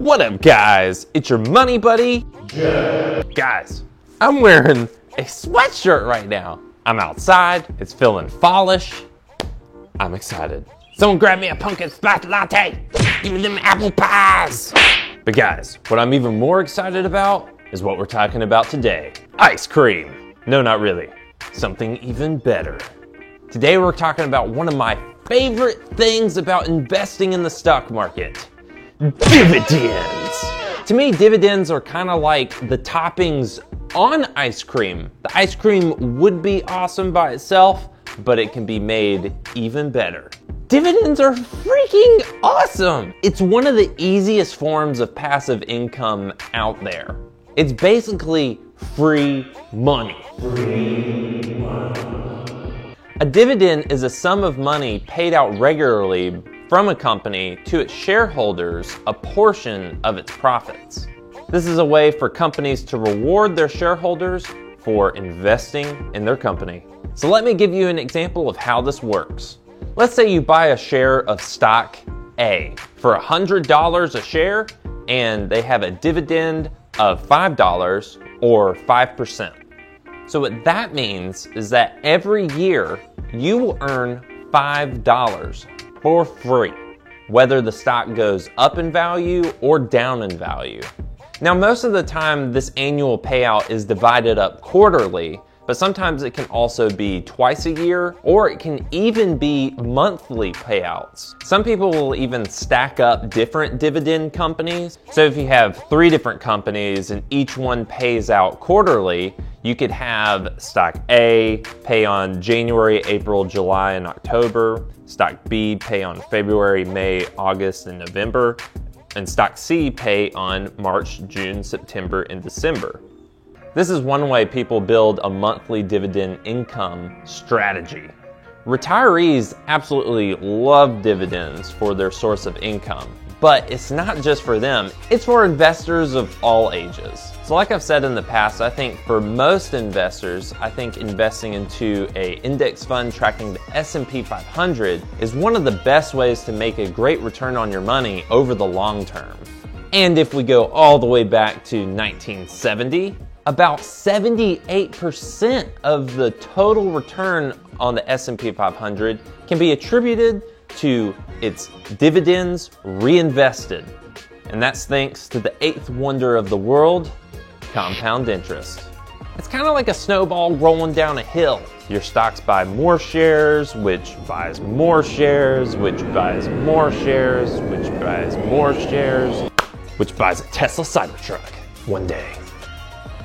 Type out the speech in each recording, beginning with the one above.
What up, guys? It's your money buddy, Jeff. Guys, I'm wearing a sweatshirt right now. I'm outside, it's feeling fallish. I'm excited. Someone grab me a pumpkin spice latte. Give me them apple pies. But guys, what I'm even more excited about is what we're talking about today. Ice cream. No, not really. Something even better. Today we're talking about one of my favorite things about investing in the stock market. Dividends. To me, dividends are kind of like the toppings on ice cream. The ice cream would be awesome by itself, but it can be made even better. Dividends are freaking awesome. It's one of the easiest forms of passive income out there. It's basically free money. A dividend is a sum of money paid out regularly from a company to its shareholders a portion of its profits. This is a way for companies to reward their shareholders for investing in their company. So let me give you an example of how this works. Let's say you buy a share of stock A for $100 a share, and they have a dividend of $5 or 5%. So what that means is that every year you will earn $5 for free, whether the stock goes up in value or down in value. Now, most of the time, this annual payout is divided up quarterly, but sometimes it can also be twice a year, or it can even be monthly payouts. Some people will even stack up different dividend companies. So if you have 3 different companies and each one pays out quarterly, you could have stock A pay on January, April, July, and October. Stock B pay on February, May, August, and November. And stock C pay on March, June, September, and December. This is one way people build a monthly dividend income strategy. Retirees absolutely love dividends for their source of income, but it's not just for them, it's for investors of all ages. So like I've said in the past, I think for most investors, I think investing into an index fund tracking the S&P 500 is one of the best ways to make a great return on your money over the long term. And if we go all the way back to 1970, about 78% of the total return on the S&P 500 can be attributed to its dividends reinvested. And that's thanks to the 8th wonder of the world, compound interest. It's kind of like a snowball rolling down a hill. Your stocks buy more shares, which buys more shares, which buys more shares, which buys more shares, which buys a Tesla Cybertruck one day.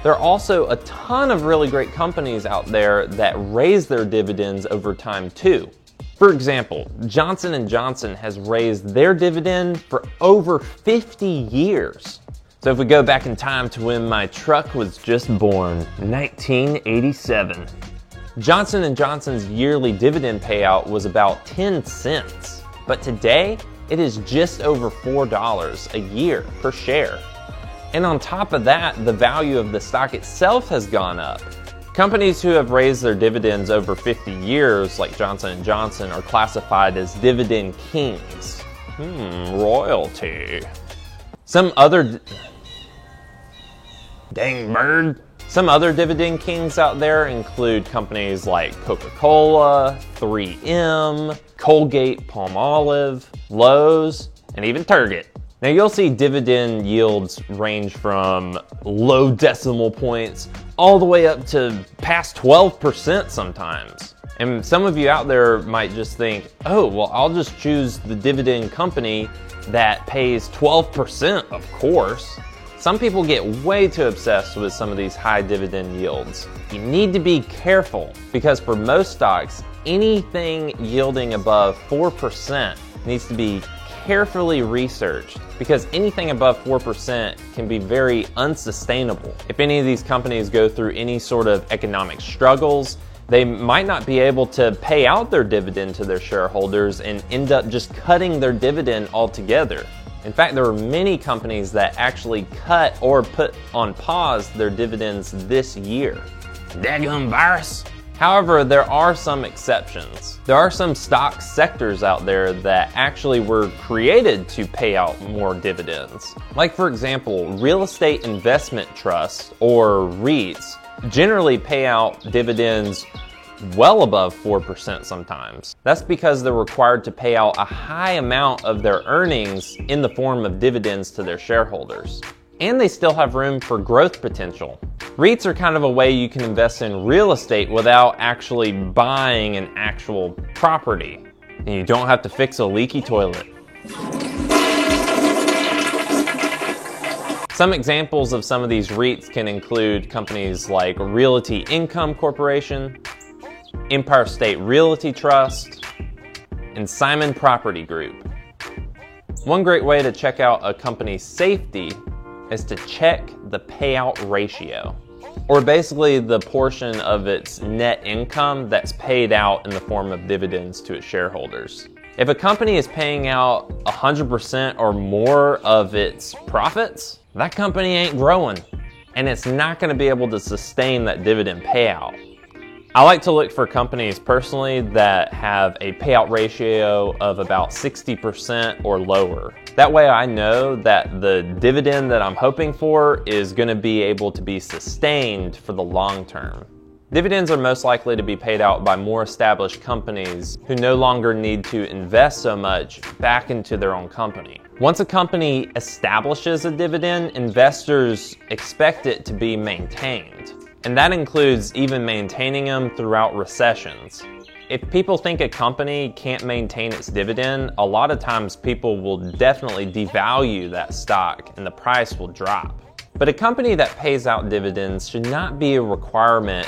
There are also a ton of really great companies out there that raise their dividends over time too. For example, Johnson & Johnson has raised their dividend for over 50 years. So if we go back in time to when my truck was just born, 1987, Johnson & Johnson's yearly dividend payout was about 10 cents. But today, it is just over $4 a year per share. And on top of that, the value of the stock itself has gone up. Companies who have raised their dividends over 50 years, like Johnson & Johnson, are classified as dividend kings. Royalty. Some other dividend kings out there include companies like Coca-Cola, 3M, Colgate, Palmolive, Lowe's, and even Target. Now you'll see dividend yields range from low decimal points all the way up to past 12% sometimes. And some of you out there might just think, oh, well, I'll just choose the dividend company that pays 12%, of course. Some people get way too obsessed with some of these high dividend yields. You need to be careful because for most stocks, anything yielding above 4% needs to be carefully researched because anything above 4% can be very unsustainable. If any of these companies go through any sort of economic struggles, they might not be able to pay out their dividend to their shareholders and end up just cutting their dividend altogether. In fact, there are many companies that actually cut or put on pause their dividends this year. Daggum virus! However, there are some exceptions. There are some stock sectors out there that actually were created to pay out more dividends. Like for example, real estate investment trusts, or REITs, generally pay out dividends well above 4% sometimes. That's because they're required to pay out a high amount of their earnings in the form of dividends to their shareholders. And they still have room for growth potential. REITs are kind of a way you can invest in real estate without actually buying an actual property. And you don't have to fix a leaky toilet. Some examples of some of these REITs can include companies like Realty Income Corporation, Empire State Realty Trust, and Simon Property Group. One great way to check out a company's safety is to check the payout ratio, or basically the portion of its net income that's paid out in the form of dividends to its shareholders. If a company is paying out 100% or more of its profits, that company ain't growing, and it's not going to be able to sustain that dividend payout. I like to look for companies personally that have a payout ratio of about 60% or lower. That way I know that the dividend that I'm hoping for is going to be able to be sustained for the long term. Dividends are most likely to be paid out by more established companies who no longer need to invest so much back into their own company. Once a company establishes a dividend, investors expect it to be maintained. And that includes even maintaining them throughout recessions. If people think a company can't maintain its dividend, a lot of times people will definitely devalue that stock and the price will drop. But a company that pays out dividends should not be a requirement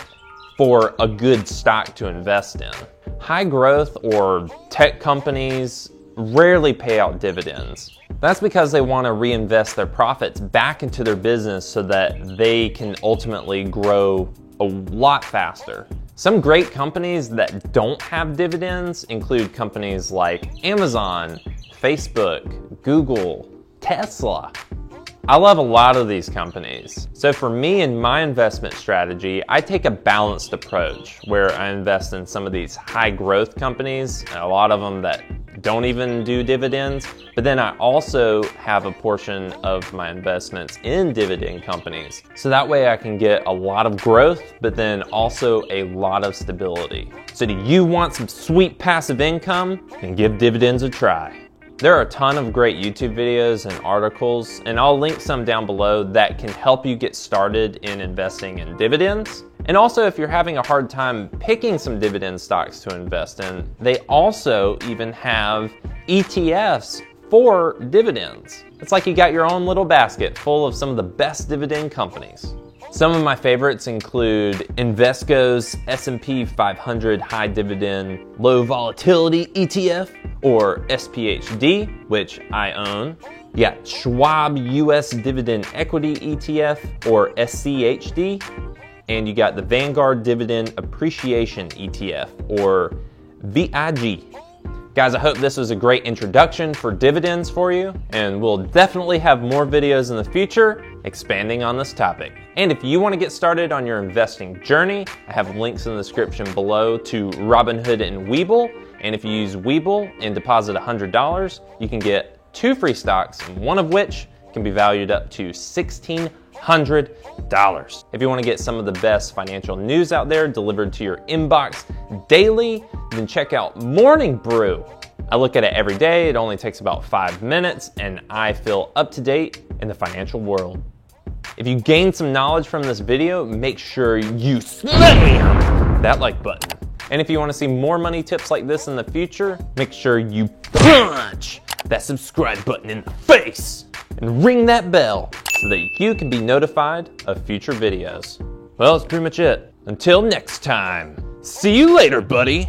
for a good stock to invest in. High growth or tech companies rarely pay out dividends. That's because they want to reinvest their profits back into their business so that they can ultimately grow a lot faster. Some great companies that don't have dividends include companies like Amazon, Facebook, Google, Tesla. I love a lot of these companies. So for me and my investment strategy, I take a balanced approach where I invest in some of these high growth companies, a lot of them that don't even do dividends, but then I also have a portion of my investments in dividend companies. So that way I can get a lot of growth, but then also a lot of stability. So do you want some sweet passive income? Then give dividends a try. There are a ton of great YouTube videos and articles, and I'll link some down below that can help you get started in investing in dividends. And also, if you're having a hard time picking some dividend stocks to invest in, they also even have ETFs for dividends. It's like you got your own little basket full of some of the best dividend companies. Some of my favorites include Invesco's S&P 500 High Dividend Low Volatility ETF, or SPHD, which I own. You got Schwab US Dividend Equity ETF, or SCHD. And you got the Vanguard Dividend Appreciation ETF, or VIG. Guys, I hope this was a great introduction for dividends for you, and we'll definitely have more videos in the future expanding on this topic. And if you want to get started on your investing journey, I have links in the description below to Robinhood and Webull. And if you use Webull and deposit $100, you can get 2 free stocks, one of which can be valued up to $1,600. If you want to get some of the best financial news out there delivered to your inbox daily, then check out Morning Brew. I look at it every day. It only takes about 5 minutes, and I feel up to date in the financial world. If you gained some knowledge from this video, make sure you slam that like button. And if you want to see more money tips like this in the future, make sure you punch that subscribe button in the face and ring that bell so that you can be notified of future videos. Well, that's pretty much it. Until next time, see you later, buddy.